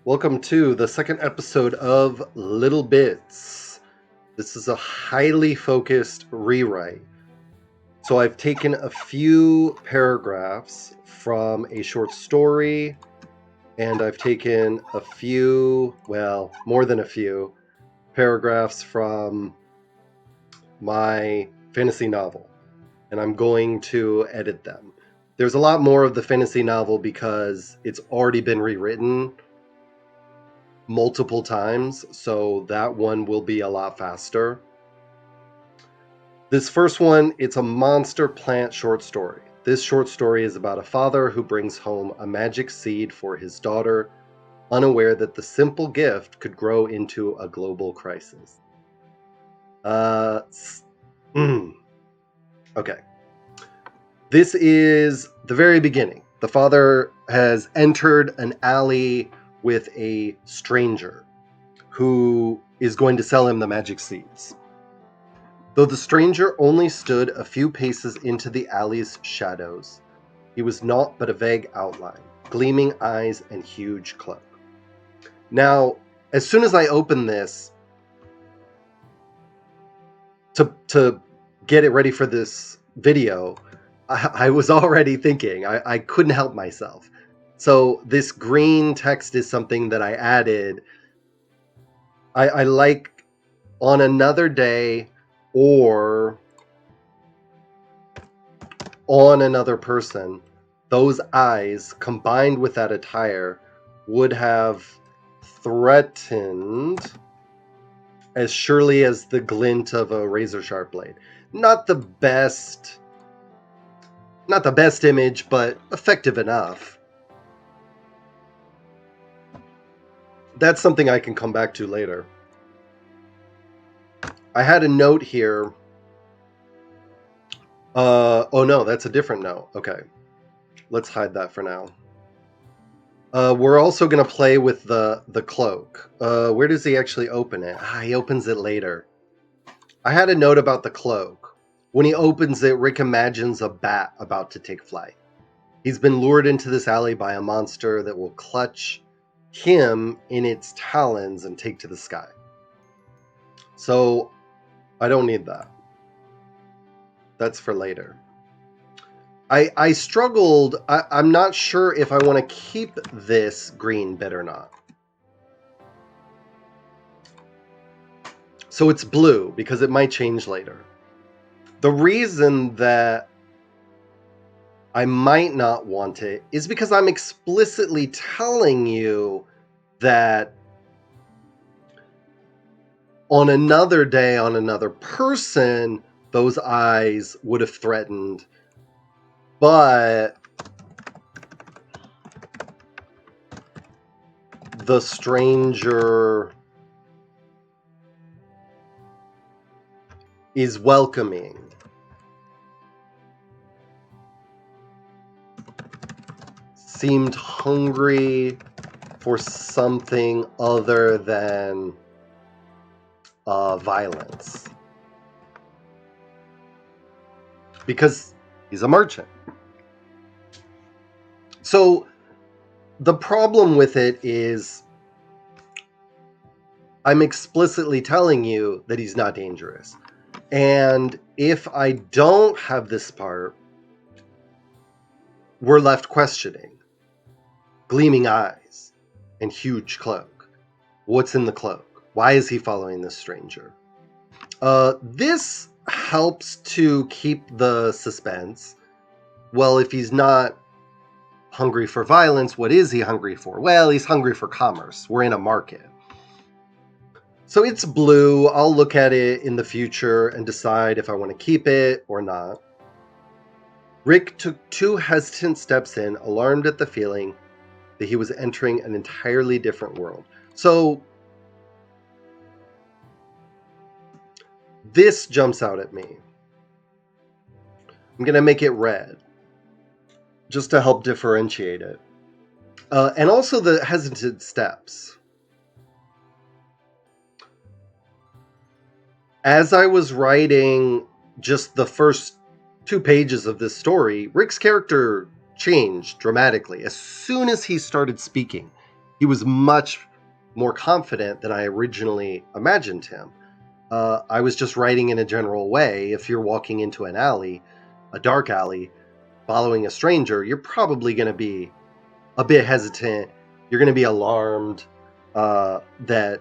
Welcome to the second episode of Lil Bits. This is a highly focused rewrite. So I've taken a few paragraphs from a short story, and I've taken a few, well, more than a few, paragraphs from my fantasy novel, and I'm going to edit them. There's a lot more of the fantasy novel because it's already been rewritten multiple times, so that one will be a lot faster. This first one, it's a monster plant short story. This short story is about a father who brings home a magic seed for his daughter, unaware that the simple gift could grow into a global crisis. Okay. This is the very beginning. The father has entered an alley with a stranger who is going to sell him the magic seeds. Though the stranger only stood a few paces into the alley's shadows, he was naught but a vague outline, gleaming eyes and huge cloak. Now, as soon as I opened this to get it ready for this video, I was already thinking, I couldn't help myself. So this green text is something that I added. I like on another day or on another person, those eyes combined with that attire would have threatened as surely as the glint of a razor sharp blade. Not the best image, but effective enough. That's something I can come back to later. I had a note here. Oh no, that's a different note. Okay. Let's hide that for now. We're also going to play with the cloak. Where does he actually open it? He opens it later. I had a note about the cloak. When he opens it, Rick imagines a bat about to take flight. He's been lured into this alley by a monster that will clutch him in its talons and take to the sky. So, I don't need that. That's for later. I struggled. I'm not sure if I want to keep this green bit or not. So it's blue because it might change later. The reason that I might not want it is because I'm explicitly telling you that on another day, on another person, those eyes would have threatened. But the stranger is welcoming. Seemed hungry for something other than violence. Because he's a merchant. So the problem with it is I'm explicitly telling you that he's not dangerous. And if I don't have this part, we're left questioning. Gleaming eyes and huge cloak. What's in the cloak? Why is he following this stranger? This helps to keep the suspense. Well, if he's not hungry for violence, what is he hungry for? Well, he's hungry for commerce. We're in a market. So it's blue. I'll look at it in the future and decide if I want to keep it or not. Rick took 2 hesitant steps in, alarmed at the feeling that he was entering an entirely different world. So this jumps out at me. I'm going to make it red just to help differentiate it. And also the hesitant steps. As I was writing just the first 2 pages of this story, Rick's character changed dramatically as soon as he started speaking. He was much more confident than I originally imagined him. I was just writing in a general way. If you're walking into an alley, a dark alley, following a stranger, you're probably going to be a bit hesitant. You're going to be alarmed that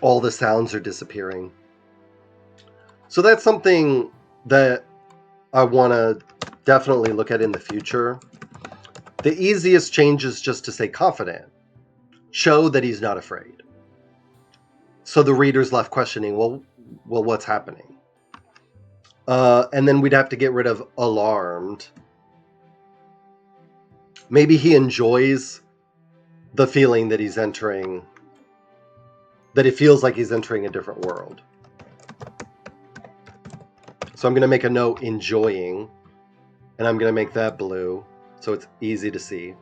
all the sounds are disappearing. So that's something that I want to definitely look at in the future. The easiest change is just to say confident. Show that he's not afraid. So the reader's left questioning, well, what's happening? And then we'd have to get rid of alarmed. Maybe he enjoys the feeling that he's entering, that it feels like he's entering a different world. So I'm going to make a note, enjoying, and I'm going to make that blue so it's easy to see.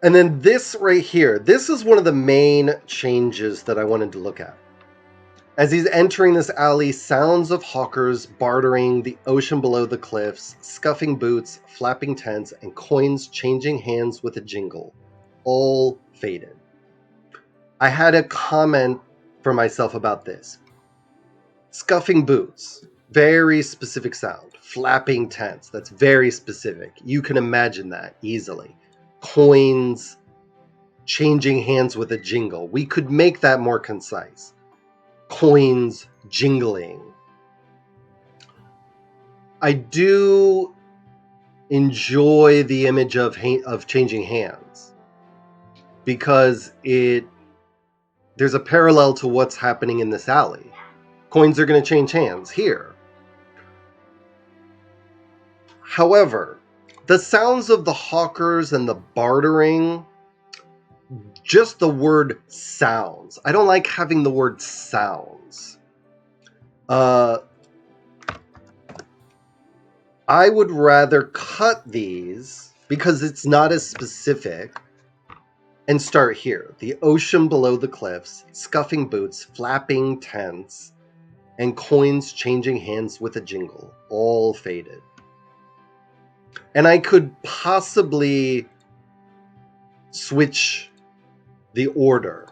And then this right here, this is one of the main changes that I wanted to look at. As he's entering this alley, sounds of hawkers bartering, the ocean below the cliffs, scuffing boots, flapping tents, and coins changing hands with a jingle, all faded. I had a comment for myself about this. Scuffing boots, very specific sound. Flapping tents, that's very specific. You can imagine that easily. Coins changing hands with a jingle. We could make that more concise. Coins jingling. I do enjoy the image of changing hands because there's a parallel to what's happening in this alley. Coins are going to change hands here. However, the sounds of the hawkers and the bartering, just the word sounds. I don't like having the word sounds. I would rather cut these because it's not as specific and start here. The ocean below the cliffs, scuffing boots, flapping tents, and coins changing hands with a jingle, all faded. And I could possibly switch the order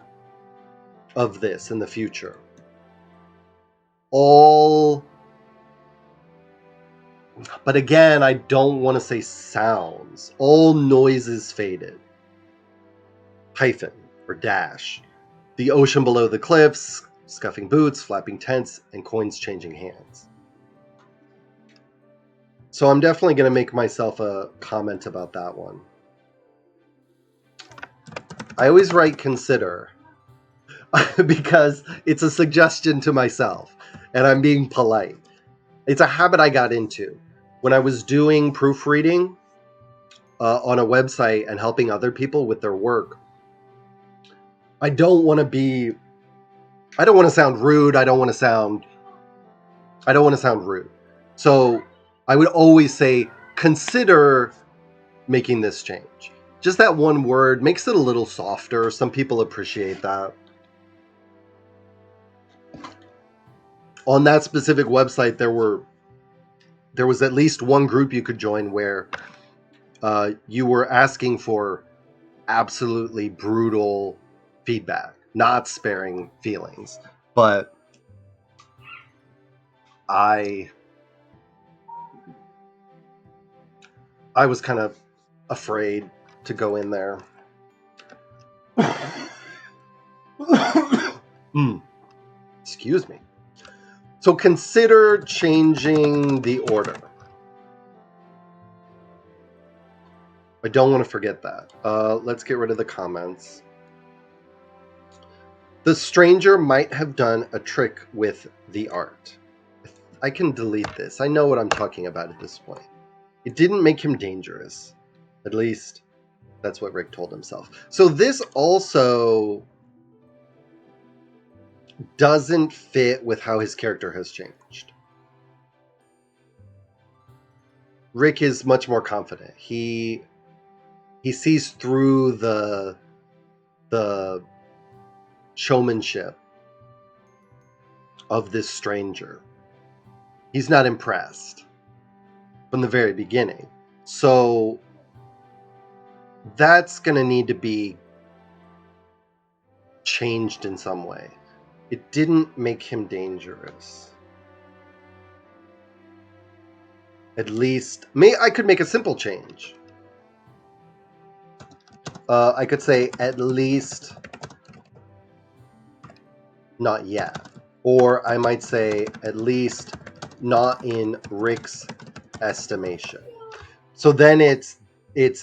of this in the future. But again, I don't want to say sounds. All noises faded. Hyphen or dash. The ocean below the cliffs, scuffing boots, flapping tents, and coins changing hands. So I'm definitely going to make myself a comment about that one. I always write consider because it's a suggestion to myself and I'm being polite. It's a habit I got into. When I was doing proofreading on a website and helping other people with their work, I don't want to sound rude. I don't want to sound rude. So I would always say, consider making this change. Just that one word makes it a little softer. Some people appreciate that. On that specific website, there was at least one group you could join where you were asking for absolutely brutal feedback, not sparing feelings. But I was kind of afraid to go in there. Excuse me. So consider changing the order. I don't want to forget that. Let's get rid of the comments. The stranger might have done a trick with the art. I can delete this. I know what I'm talking about at this point. It didn't make him dangerous. At least, that's what Rick told himself. So this also doesn't fit with how his character has changed. Rick is much more confident. He sees through the showmanship of this stranger. He's not impressed from the very beginning. So that's going to need to be changed in some way. It didn't make him dangerous. At least, I could make a simple change. I could say at least not yet. Or I might say at least not in Rick's estimation. So then it's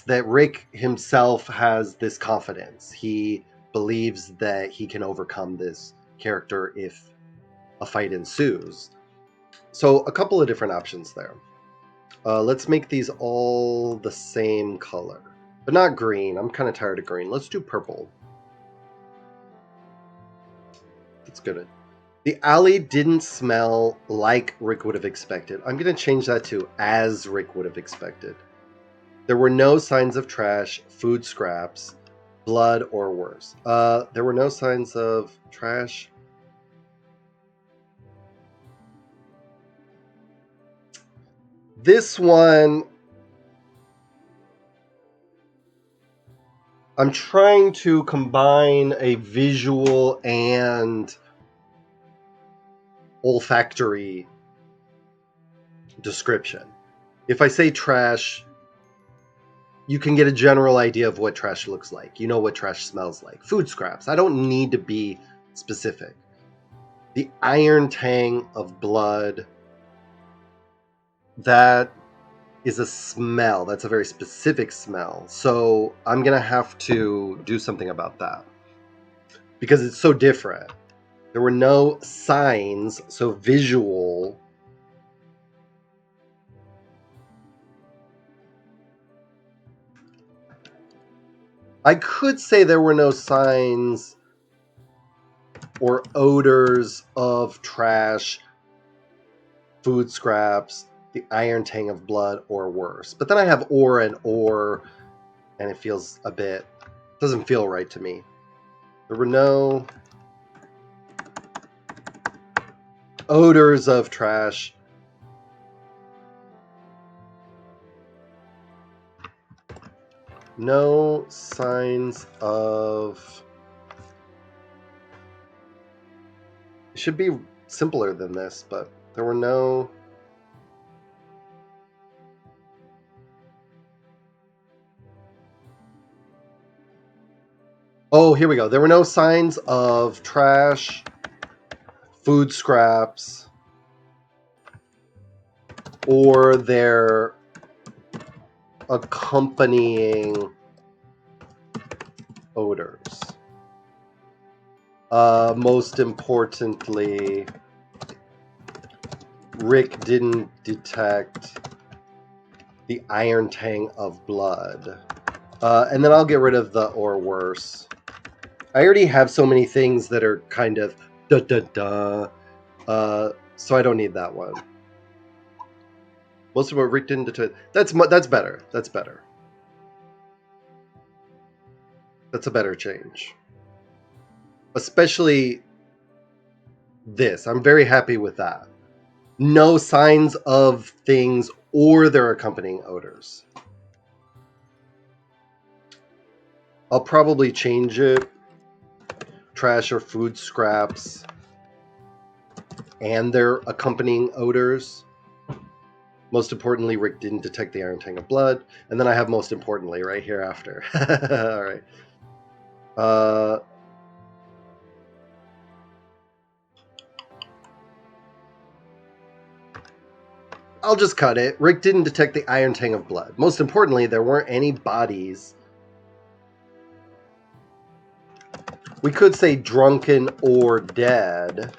that Rick himself has this confidence. He believes that he can overcome this character if a fight ensues. So a couple of different options there. Let's make these all the same color, but not green. I'm kind of tired of green. Let's do purple. That's good. The alley didn't smell like Rick would have expected. I'm going to change that to as Rick would have expected. There were no signs of trash, food scraps, blood, or worse. There were no signs of trash. This one, I'm trying to combine a visual and olfactory description. If I say trash, you can get a general idea of what trash looks like. You know what trash smells like. Food scraps. I don't need to be specific. The iron tang of blood, that is a smell. That's a very specific smell. So I'm going to have to do something about that because it's so different. There were no signs, so visual. I could say there were no signs or odors of trash, food scraps, the iron tang of blood, or worse. But then I have or, and it feels doesn't feel right to me. There were no odors of trash, no signs of... It should be simpler than this, but there were no... Oh, here we go. There were no signs of trash, food scraps, or their accompanying odors. Most importantly, Rick didn't detect the iron tang of blood. And then I'll get rid of the or worse. I already have so many things that are kind of da-da-da, so I don't need that one. Most of what Rick didn't detect... That's better. That's better. That's a better change. Especially this. I'm very happy with that. No signs of things or their accompanying odors. I'll probably change it. Trash or food scraps and their accompanying odors. Most importantly, Rick didn't detect the iron tang of blood. And then I have most importantly right here after. All right. I'll just cut it. Rick didn't detect the iron tang of blood. Most importantly, there weren't any bodies. We could say drunken or dead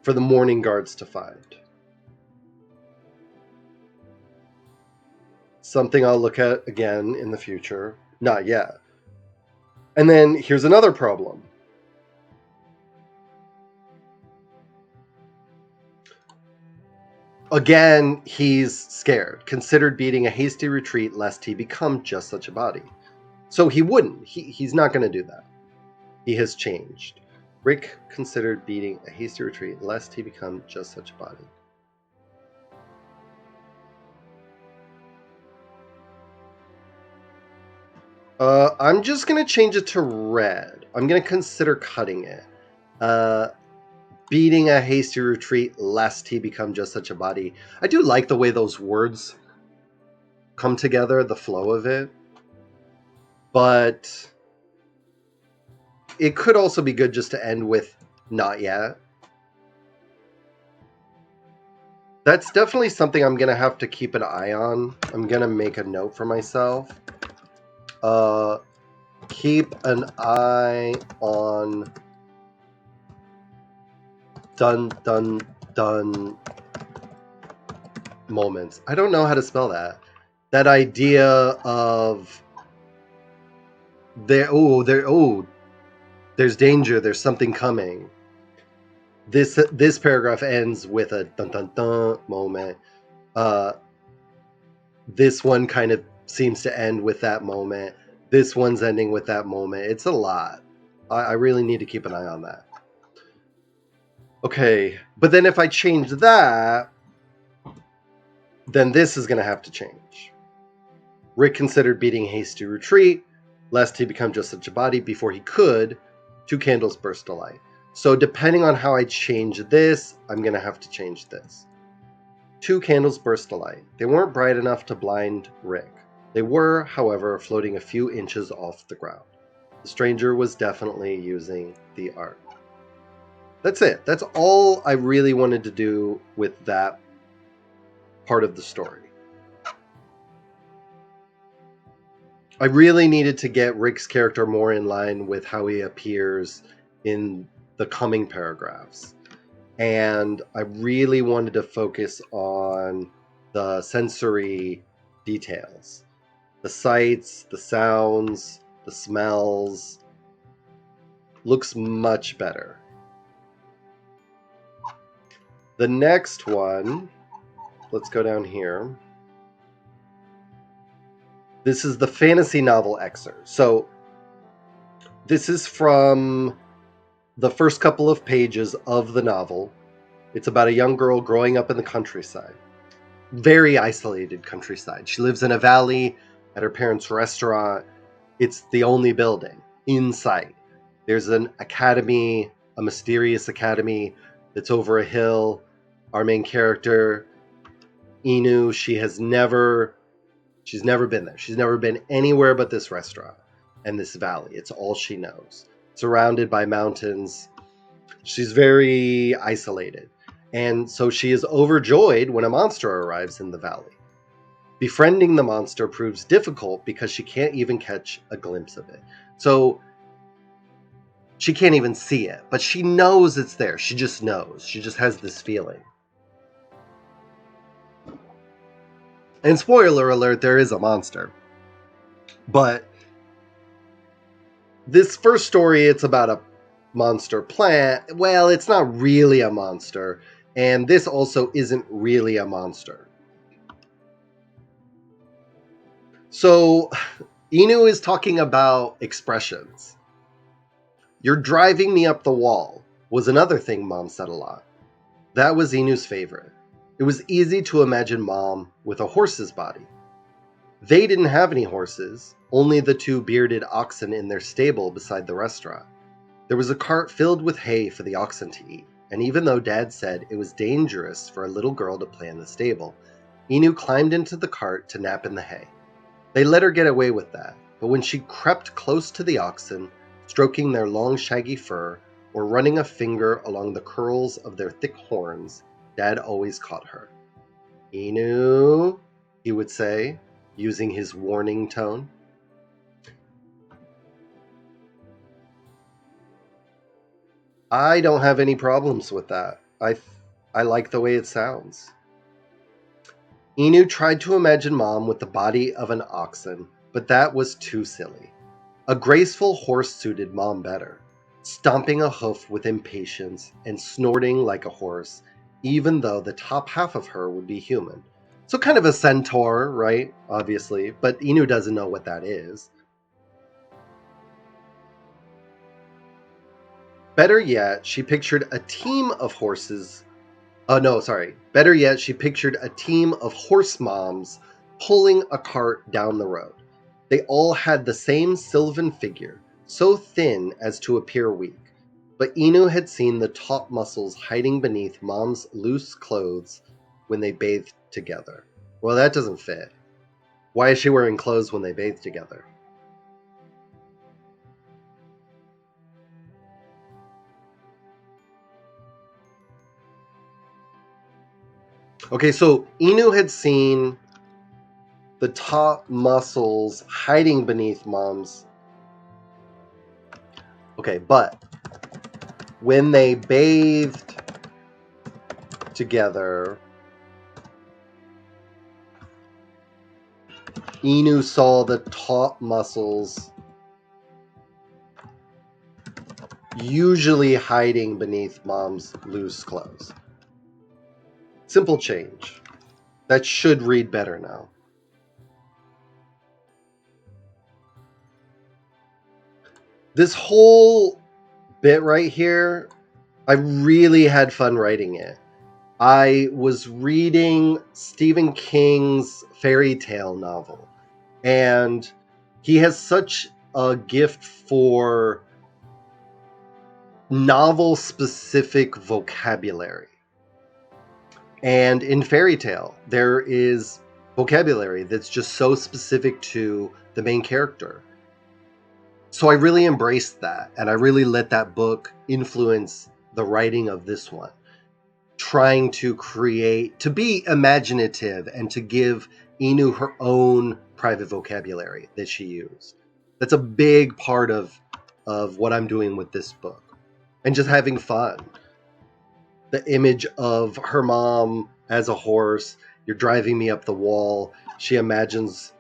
for the morning guards to find. Something I'll look at again in the future. Not yet. And then here's another problem. Again, he's scared. Considered beating a hasty retreat lest he become just such a body. So he wouldn't. He's not going to do that. He has changed. Rick considered beating a hasty retreat lest he become just such a body. I'm just going to change it to red. I'm going to consider cutting it. Beating a hasty retreat, lest he become just such a body. I do like the way those words come together, the flow of it. But it could also be good just to end with not yet. That's definitely something I'm going to have to keep an eye on. I'm going to make a note for myself. Keep an eye on done moments. I don't know how to spell that. That idea of there's danger, there's something coming. This paragraph ends with a dun dun dun moment. This one kind of seems to end with that moment. This one's ending with that moment. It's a lot. I really need to keep an eye on that. Okay, but then if I change that, then this is going to have to change. Rick considered beating hasty retreat, lest he become just such a body before he could. 2 candles burst of light. So depending on how I change this, I'm going to have to change this. 2 candles burst of light. They weren't bright enough to blind Rick. They were, however, floating a few inches off the ground. The stranger was definitely using the art. That's it. That's all I really wanted to do with that part of the story. I really needed to get Rick's character more in line with how he appears in the coming paragraphs. And I really wanted to focus on the sensory details. The sights, the sounds, the smells. Looks much better. The next one, let's go down here. This is the fantasy novel excerpt. So this is from the first couple of pages of the novel. It's about a young girl growing up in the countryside. Very isolated countryside. She lives in a valley at her parents' restaurant. It's the only building in sight. There's an academy, a mysterious academy that's over a hill. Our main character, Inu, she's never been there. She's never been anywhere but this restaurant and this valley. It's all she knows. Surrounded by mountains. She's very isolated. And so she is overjoyed when a monster arrives in the valley. Befriending the monster proves difficult because she can't even catch a glimpse of it. So she can't even see it, but she knows it's there. She just knows. She just has this feeling. And spoiler alert, there is a monster. But this first story, it's about a monster plant. Well, it's not really a monster. And this also isn't really a monster. So Inu is talking about expressions. You're driving me up the wall was another thing Mom said a lot. That was Inu's favorite. It was easy to imagine Mom with a horse's body. They didn't have any horses, only the 2 bearded oxen in their stable beside the restaurant. There was a cart filled with hay for the oxen to eat, and even though Dad said it was dangerous for a little girl to play in the stable, Inu climbed into the cart to nap in the hay. They let her get away with that, but when she crept close to the oxen, stroking their long shaggy fur, or running a finger along the curls of their thick horns, Dad always caught her. Inu, he would say, using his warning tone. I don't have any problems with that. I like the way it sounds. Inu tried to imagine Mom with the body of an oxen, but that was too silly. A graceful horse suited Mom better, stomping a hoof with impatience and snorting like a horse, even though the top half of her would be human. So kind of a centaur, right? Obviously, but Inu doesn't know what that is. Better yet, she pictured a team of horses. Better yet, she pictured a team of horse moms pulling a cart down the road. They all had the same sylvan figure, so thin as to appear weak. But Inu had seen the taut muscles hiding beneath Mom's loose clothes when they bathed together. Well, that doesn't fit. Why is she wearing clothes when they bathe together? Okay, so Inu had seen the taut muscles hiding beneath Mom's. Okay, but when they bathed together, Inu saw the taut muscles usually hiding beneath Mom's loose clothes. Simple change. That should read better now. This whole bit right here, I really had fun writing it. I was reading Stephen King's fairy tale novel, and he has such a gift for novel-specific vocabulary. And in fairy tale, there is vocabulary that's just so specific to the main character. So I really embraced that, and I really let that book influence the writing of this one, trying to be imaginative and to give Inu her own private vocabulary that she used. That's a big part of what I'm doing with this book, and just having fun. The image of her mom as a horse, you're driving me up the wall. She imagines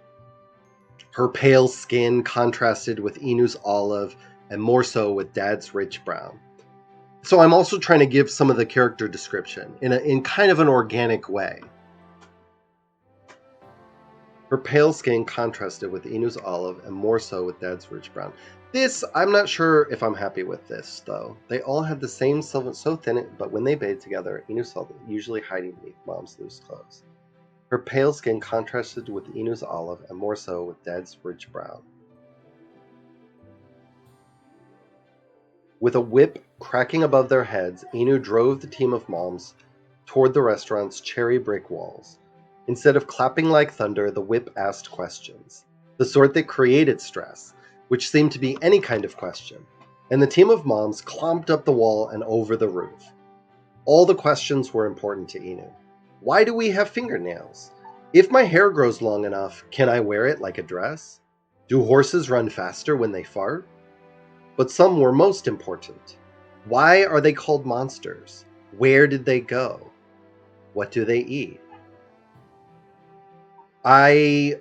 her pale skin contrasted with Inu's olive, and more so with Dad's rich brown. So I'm also trying to give some of the character description in kind of an organic way. Her pale skin contrasted with Inu's olive, and more so with Dad's rich brown. This, I'm not sure if I'm happy with this, though. They all had the same silver, so thin, but when they bathed together, Inu saw them, usually hiding beneath Mom's loose clothes. Her pale skin contrasted with Inu's olive, and more so with Dad's rich brown. With a whip cracking above their heads, Inu drove the team of moms toward the restaurant's cherry brick walls. Instead of clapping like thunder, the whip asked questions, the sort that created stress, which seemed to be any kind of question, and the team of moms clomped up the wall and over the roof. All the questions were important to Inu. Why do we have fingernails? If my hair grows long enough, can I wear it like a dress? Do horses run faster when they fart? But some were most important. Why are they called monsters? Where did they go? What do they eat? I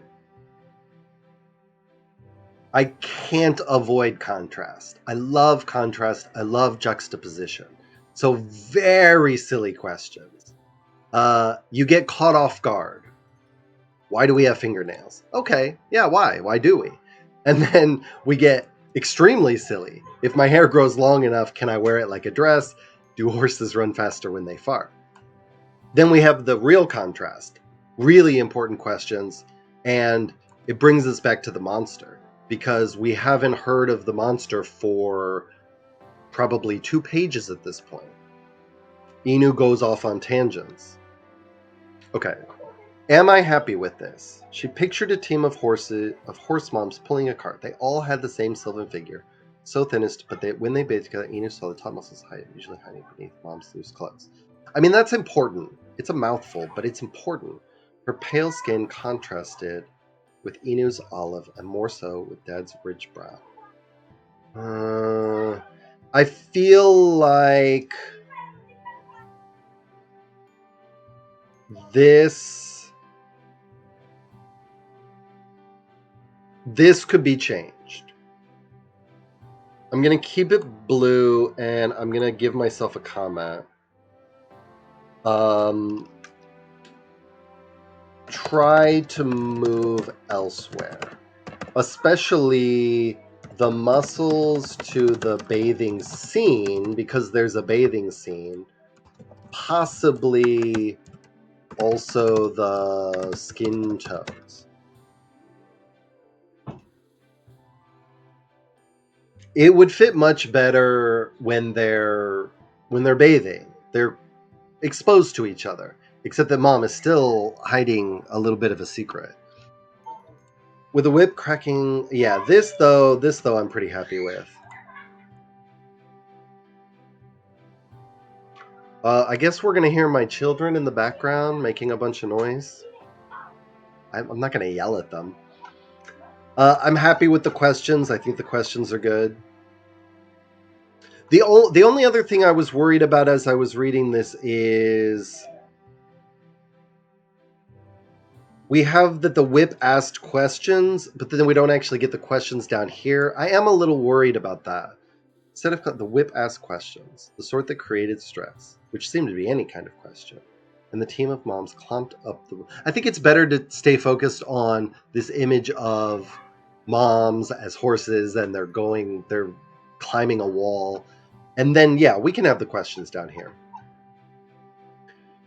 can't avoid contrast. I love contrast. I love juxtaposition. So very silly questions. You get caught off guard. Why do we have fingernails? Okay, yeah, why? Why do we? And then we get extremely silly. If my hair grows long enough, can I wear it like a dress? Do horses run faster when they fart? Then we have the real contrast. Really important questions. And it brings us back to the monster, because we haven't heard of the monster for probably 2 pages at this point. Inu goes off on tangents. Okay. Am I happy with this? She pictured a team of horse moms pulling a cart. They all had the same sylvan figure, so thinnest, but when they bathed together, Inu saw the top muscles usually hiding beneath Mom's loose clothes. I mean, that's important. It's a mouthful, but it's important. Her pale skin contrasted with Inu's olive, and more so with Dad's rich brown. I feel like this could be changed. I'm going to keep it blue, and I'm going to give myself a comment. Try to move elsewhere, especially the muscles to the bathing scene, because there's a bathing scene. Possibly also the skin tones. It would fit much better when they're bathing. They're exposed to each other, except that Mom is still hiding a little bit of a secret. With the whip cracking, yeah, this though I'm pretty happy with. I guess we're gonna hear my children in the background making a bunch of noise. I'm not gonna yell at them. I'm happy with the questions. I think the questions are good. The only other thing I was worried about as I was reading this is we have that the whip asked questions, but then we don't actually get the questions down here. I am a little worried about that. Instead of the whip asked questions, the sort that created stress, which seemed to be any kind of question, and the team of moms clomped up the... I think it's better to stay focused on this image of moms as horses, and they're climbing a wall. And then, yeah, we can have the questions down here.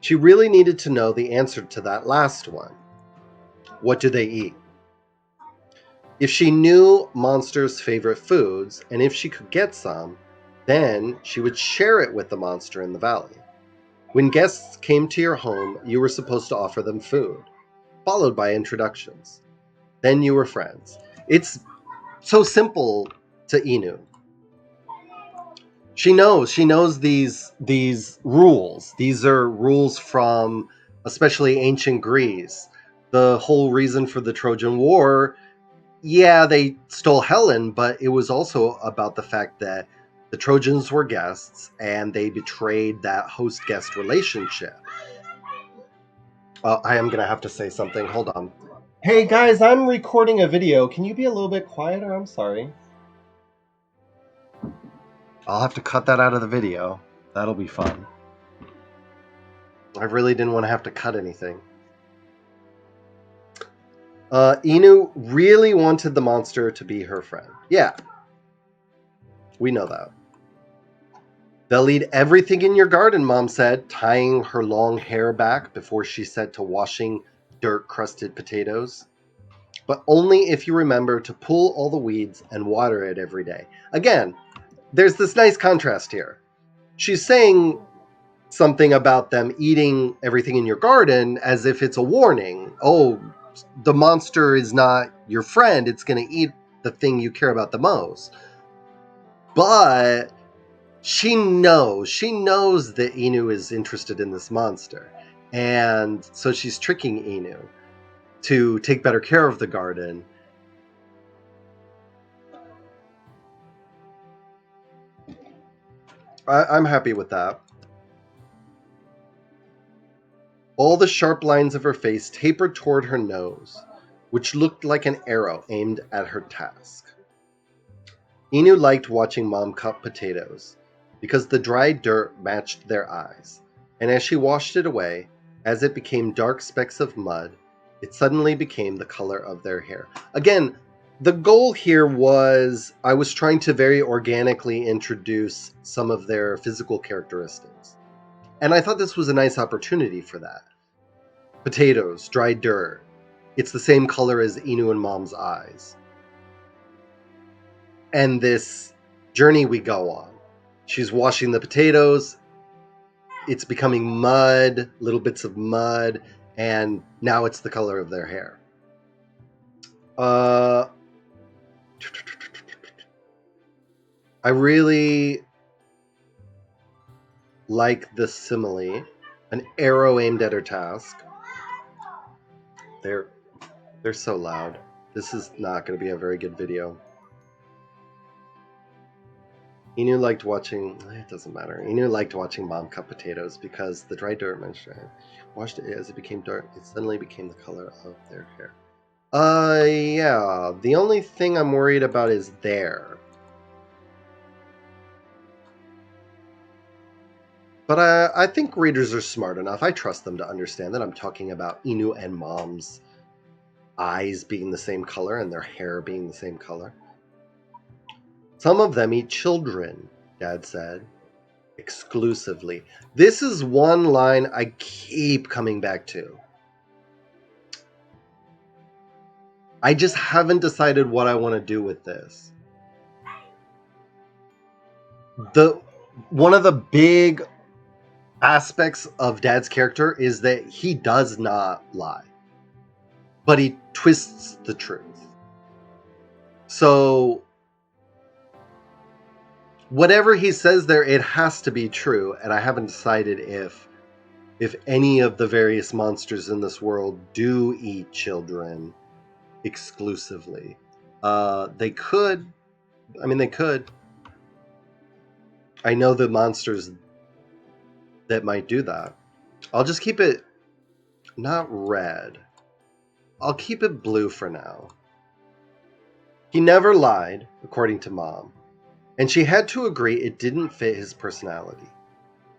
She really needed to know the answer to that last one. What do they eat? If she knew Monster's favorite foods, and if she could get some, then she would share it with the monster in the valley. When guests came to your home, you were supposed to offer them food, followed by introductions. Then you were friends. It's so simple to Inu. She knows these rules. These are rules from especially ancient Greece. The whole reason for the Trojan War, yeah, they stole Helen, but it was also about the fact that the Trojans were guests and they betrayed that host-guest relationship. I am going to have to say something. Hold on. Hey guys, I'm recording a video. Can you be a little bit quieter? I'm sorry. I'll have to cut that out of the video. That'll be fun. I really didn't want to have to cut anything. Inu really wanted the monster to be her friend. Yeah. We know that. They'll eat everything in your garden, Mom said, tying her long hair back before she set to washing dirt-crusted potatoes. But only if you remember to pull all the weeds and water it every day. Again, there's this nice contrast here. She's saying something about them eating everything in your garden as if it's a warning. Oh, the monster is not your friend. It's going to eat the thing you care about the most. But she knows that Inu is interested in this monster. And so she's tricking Inu to take better care of the garden. I'm happy with that. All the sharp lines of her face tapered toward her nose, which looked like an arrow aimed at her task. Inu liked watching Mom cut potatoes, because the dry dirt matched their eyes, and as she washed it away, as it became dark specks of mud, it suddenly became the color of their hair. Again, the goal here was I was trying to very organically introduce some of their physical characteristics. And I thought this was a nice opportunity for that. Potatoes, dry dirt. It's the same color as Inu and Mom's eyes. And this journey we go on. She's washing the potatoes. It's becoming mud, little bits of mud, and now it's the color of their hair. I really like the simile. An arrow aimed at her task. They're so loud. This is not going to be a very good video. Inu liked watching... It doesn't matter. Inu liked watching Mom cut potatoes because the dry dirt washed it as it became dark. It suddenly became the color of their hair. Yeah. The only thing I'm worried about is there. But I think readers are smart enough. I trust them to understand that I'm talking about Inu and Mom's eyes being the same color and their hair being the same color. Some of them eat children, Dad said. Exclusively. This is one line I keep coming back to. I just haven't decided what I want to do with this. one of the big aspects of Dad's character is that he does not lie, but he twists the truth. So whatever he says there, it has to be true, and I haven't decided if any of the various monsters in this world do eat children exclusively. They could. I mean, they could. I know the monsters that might do that. I'll just keep it not red. I'll keep it blue for now. He never lied, according to Mom, and she had to agree it didn't fit his personality.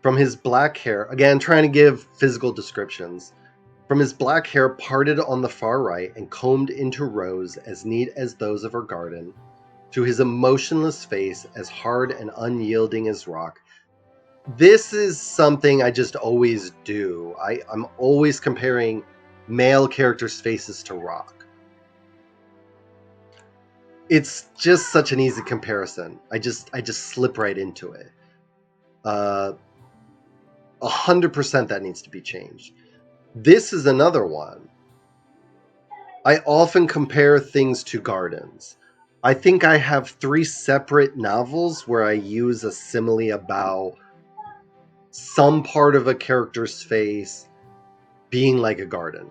From his black hair, again, trying to give physical descriptions, from his black hair parted on the far right and combed into rows as neat as those of her garden, to his emotionless face as hard and unyielding as rock. This is something I just always do. I'm always comparing male characters' faces to rock. It's just such an easy comparison. I just slip right into it. 100% that needs to be changed. This is another one. I often compare things to gardens. I think I have 3 separate novels where I use a simile about some part of a character's face being like a garden.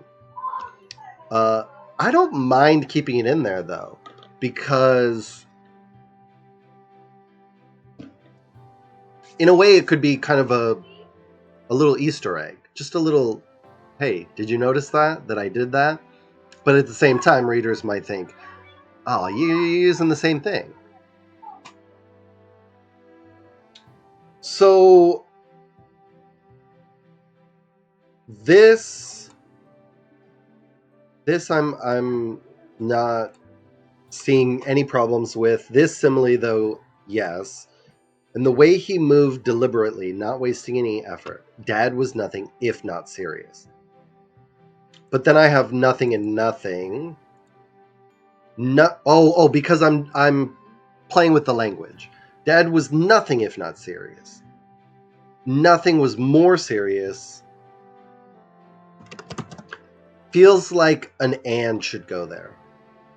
I don't mind keeping it in there, though, because in a way it could be kind of a little Easter egg. Just a little, hey, did you notice that I did that? But at the same time, readers might think, oh, you're using the same thing. So this I'm not seeing any problems with. This simile, though, yes. And the way he moved deliberately, not wasting any effort. Dad was nothing if not serious. But then I have nothing and nothing. Because I'm playing with the language. Dad was nothing if not serious. Nothing was more serious. Feels like an and should go there.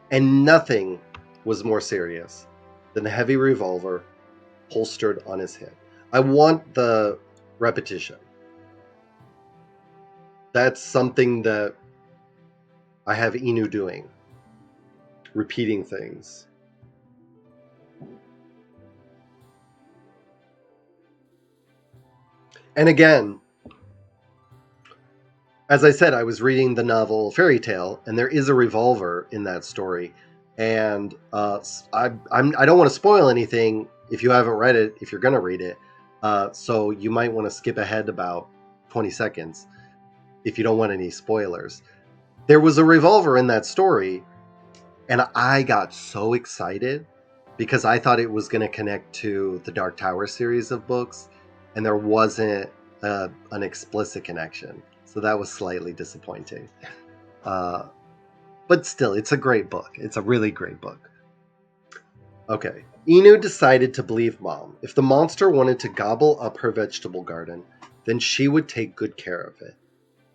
And nothing was more serious than the heavy revolver holstered on his hip. I want the repetition. That's something that I have Inu doing. Repeating things. And again, as I said, I was reading the novel Fairy Tale, and there is a revolver in that story. And I don't want to spoil anything if you haven't read it, if you're going to read it. So you might want to skip ahead about 20 seconds if you don't want any spoilers. There was a revolver in that story, and I got so excited because I thought it was going to connect to the Dark Tower series of books, and there wasn't an explicit connection. So that was slightly disappointing. But still, it's a great book. It's a really great book. Okay. Inu decided to believe Mom. If the monster wanted to gobble up her vegetable garden, then she would take good care of it.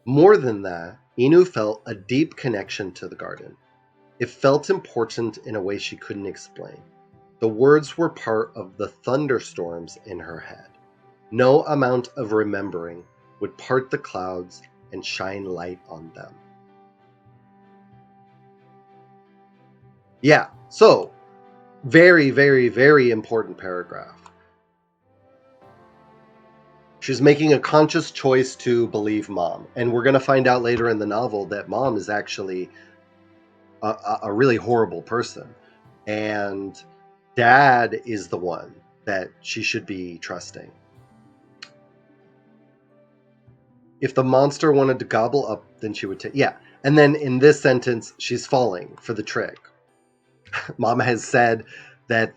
More than that, Inu felt a deep connection to the garden. It felt important in a way she couldn't explain. The words were part of the thunderstorms in her head. No amount of remembering would part the clouds and shine light on them. Yeah, so very, very, very important paragraph. She's making a conscious choice to believe Mom. And we're going to find out later in the novel that Mom is actually a really horrible person. And Dad is the one that she should be trusting. If the monster wanted to gobble up, then she would take... Yeah. And then in this sentence, she's falling for the trick. Mom has said that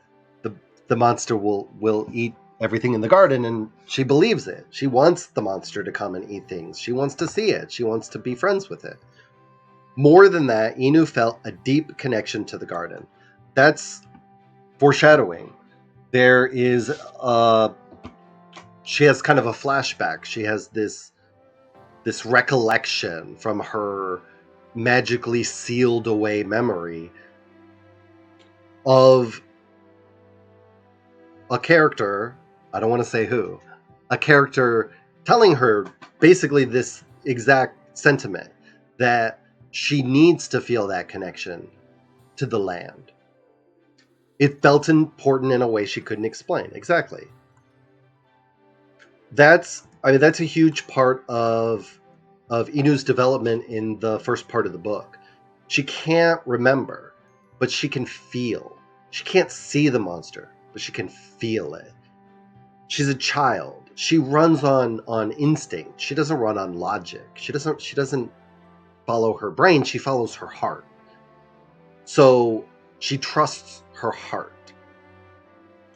the monster will eat everything in the garden, and she believes it. She wants the monster to come and eat things. She wants to see it. She wants to be friends with it. More than that, Inu felt a deep connection to the garden. That's foreshadowing. there is she has kind of a flashback. She has this recollection from her magically sealed away memory of a character, I don't want to say who, a character telling her basically this exact sentiment, that she needs to feel that connection to the land. It felt important in a way she couldn't explain. Exactly. That's a huge part of Inu's development in the first part of the book. She can't remember, but she can feel. She can't see the monster, but she can feel it. She's a child. She runs on instinct. She doesn't run on logic. She doesn't follow her brain. She follows her heart. So she trusts her heart.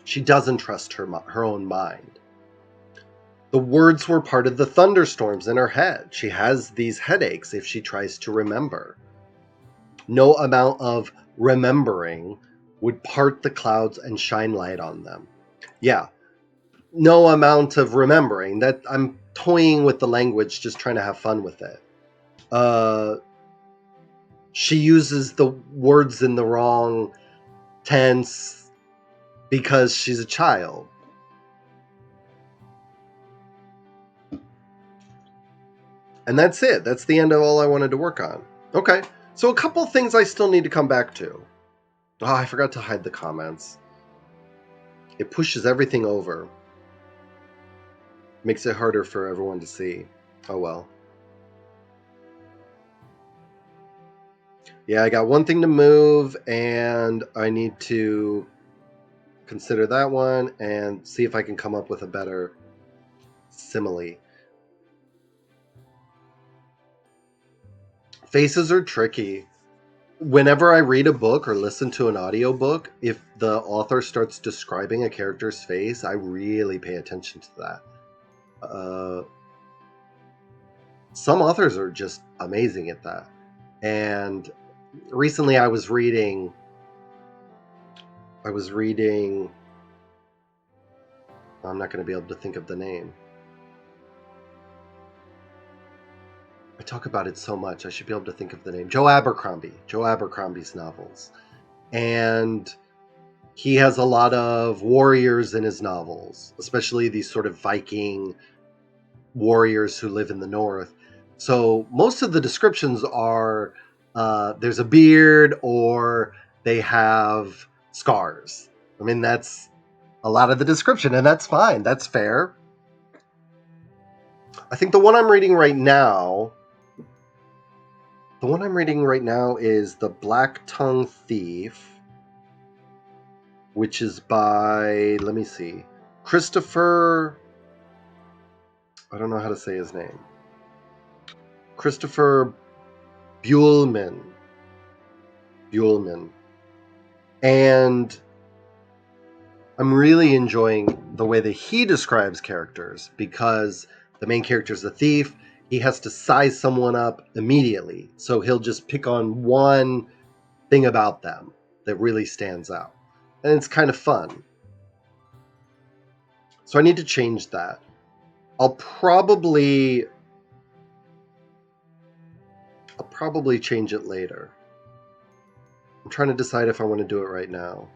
She doesn't trust her own mind. The words were part of the thunderstorms in her head. She has these headaches if she tries to remember. No amount of remembering would part the clouds and shine light on them. Yeah, no amount of remembering. That I'm toying with the language, just trying to have fun with it. She uses the words in the wrong tense because she's a child. And that's it. That's the end of all I wanted to work on. Okay, so a couple things I still need to come back to. Oh, I forgot to hide the comments. It pushes everything over. Makes it harder for everyone to see. Oh well. Yeah, I got one thing to move, and I need to consider that one and see if I can come up with a better simile. Faces are tricky. Whenever I read a book or listen to an audiobook, if the author starts describing a character's face, I really pay attention to that. Some authors are just amazing at that. And recently I was reading I'm not going to be able to think of the name. I talk about it so much, I should be able to think of the name. Joe Abercrombie's novels. And he has a lot of warriors in his novels, especially these sort of Viking warriors who live in the north. So most of the descriptions are there's a beard or they have scars. I mean, that's a lot of the description, and that's fine. That's fair. I think the one I'm reading right now is The Blacktongue Thief, which is by, let me see, Christopher, I don't know how to say his name. Christopher Buehlman. And I'm really enjoying the way that he describes characters, because the main character is a thief. He has to size someone up immediately. So he'll just pick on one thing about them that really stands out. And it's kind of fun. So I need to change that. I'll probably change it later. I'm trying to decide if I want to do it right now.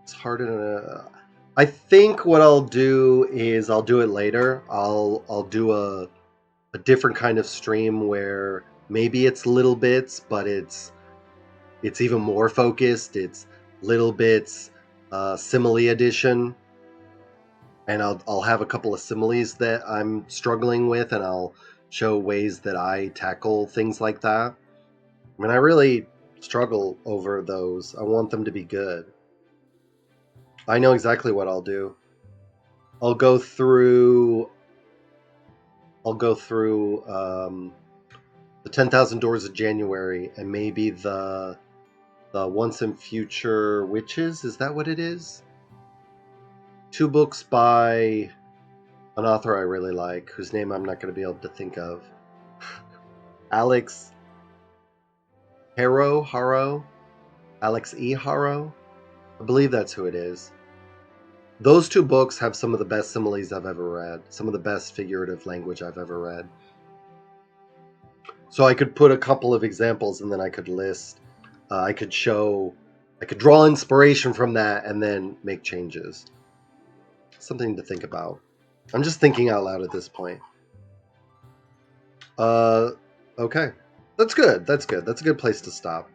It's hard to... I think what I'll do is I'll do it later. I'll do a different kind of stream where maybe it's Little Bits, but it's even more focused. It's Little Bits simile edition, and I'll have a couple of similes that I'm struggling with, and I'll show ways that I tackle things like that. I mean, I really struggle over those. I want them to be good. I know exactly what I'll do. I'll go through the 10,000 Doors of January, and maybe the Once and Future Witches. Is that what it is? 2 books by an author I really like, whose name I'm not going to be able to think of. Alix Harrow? Alix E. Harrow? I believe that's who it is. Those two books have some of the best similes I've ever read, some of the best figurative language I've ever read. So I could put a couple of examples and then I could list, I could draw inspiration from that and then make changes. Something to think about. I'm just thinking out loud at this point. Okay. That's good. That's good. That's a good place to stop.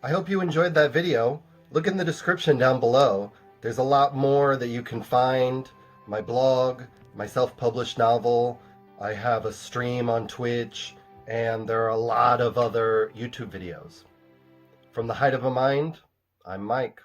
I hope you enjoyed that video. Look in the description down below. There's a lot more that you can find. My blog, my self-published novel. I have a stream on Twitch, and there are a lot of other YouTube videos. From the Height of a Mind, I'm Mike.